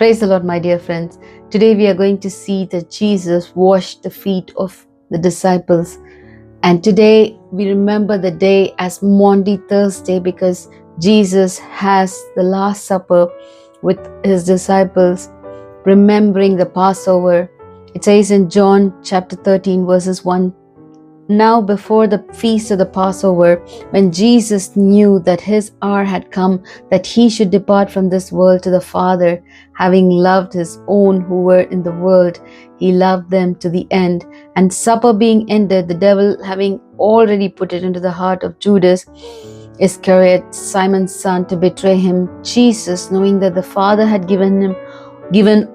Praise the Lord, my dear friends. Today we are going to see that Jesus washed the feet of the disciples. And today we remember the day as Maundy Thursday because Jesus has the Last Supper with his disciples, remembering the Passover. It says in John chapter 13 verses 1, now before the feast of the Passover, when Jesus knew that his hour had come, that he should depart from this world to the Father, having loved his own who were in the world, he loved them to the end. And supper being ended, the devil having already put it into the heart of Judas Iscariot, Simon's son, to betray him, Jesus, knowing that the Father had given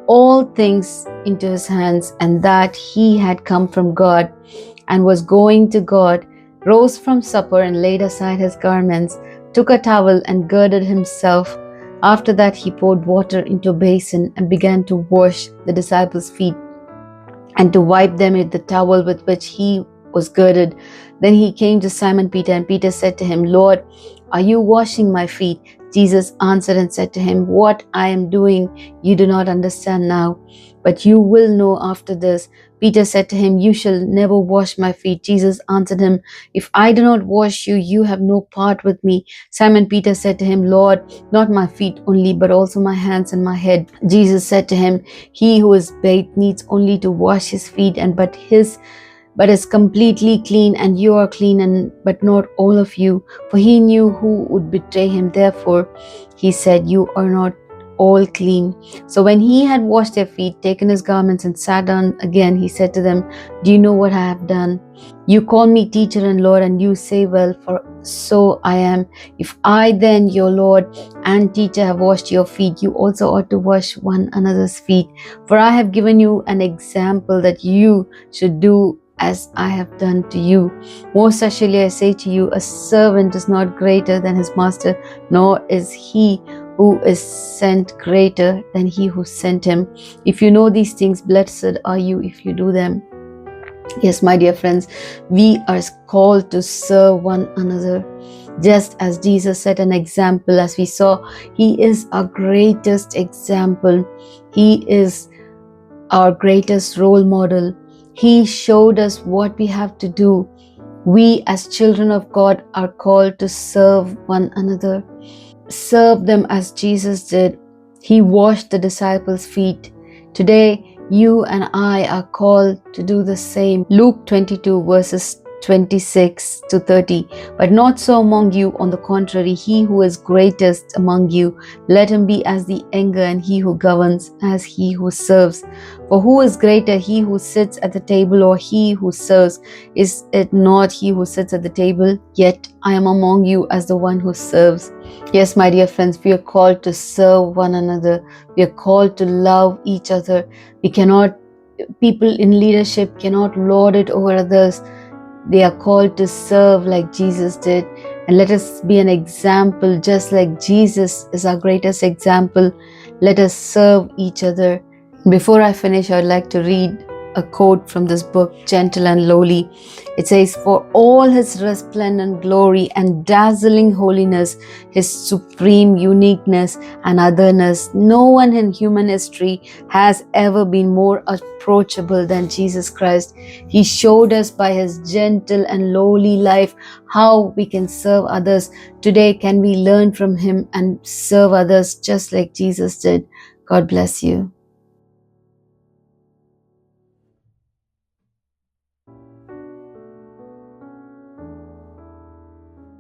all things into his hands, and that he had come from God and was going to God, rose from supper and laid aside his garments, took a towel and girded himself. After that he poured water into a basin and began to wash the disciples' feet and to wipe them with the towel with which he was girded. Then he came to Simon Peter, and Peter said to him, Lord, are you washing my feet? Jesus answered and said to him, what I am doing you do not understand now, but you will know after this. Peter said to him, you shall never wash my feet. Jesus answered him, if I do not wash you, you have no part with me. Simon Peter said to him, Lord, not my feet only, but also my hands and my head. Jesus said to him, he who is bathed needs only to wash his feet, but is completely clean, and you are clean, but not all of you. For he knew who would betray him. Therefore, he said, you are not all clean. So when he had washed their feet, taken his garments, and sat down again, he said to them, do you know what I have done? You call me teacher and Lord, and you say, well, for so I am. If I then, your Lord and teacher, have washed your feet, you also ought to wash one another's feet. For I have given you an example that you should do as I have done to you. Most assuredly I say to you, a servant is not greater than his master, nor is he who is sent greater than he who sent him. If you know these things, blessed are you if you do them. Yes, my dear friends, we are called to serve one another. Just as Jesus set an example, as we saw, he is our greatest example. He is our greatest role model. He showed us what we have to do. We as children of God are called to serve one another. Serve them as Jesus did. He washed the disciples' feet. Today, you and I are called to do the same. Luke 22 verses 26 to 30. But not so among you. On the contrary, he who is greatest among you, let him be as the younger, and he who governs as he who serves. For who is greater, he who sits at the table or he who serves? Is it not he who sits at the table? Yet I am among you as the one who serves. Yes, my dear friends, we are called to serve one another. We are called to love each other. People in leadership cannot lord it over others. They are called to serve like Jesus did. And let us be an example, just like Jesus is our greatest example. Let us serve each other. Before I finish, I would like to read a quote from this book, Gentle and Lowly. It says, for all his resplendent glory and dazzling holiness, his supreme uniqueness and otherness, no one in human history has ever been more approachable than Jesus Christ. He showed us by his gentle and lowly life how we can serve others. Today, can we learn from him and serve others just like Jesus did? God bless you.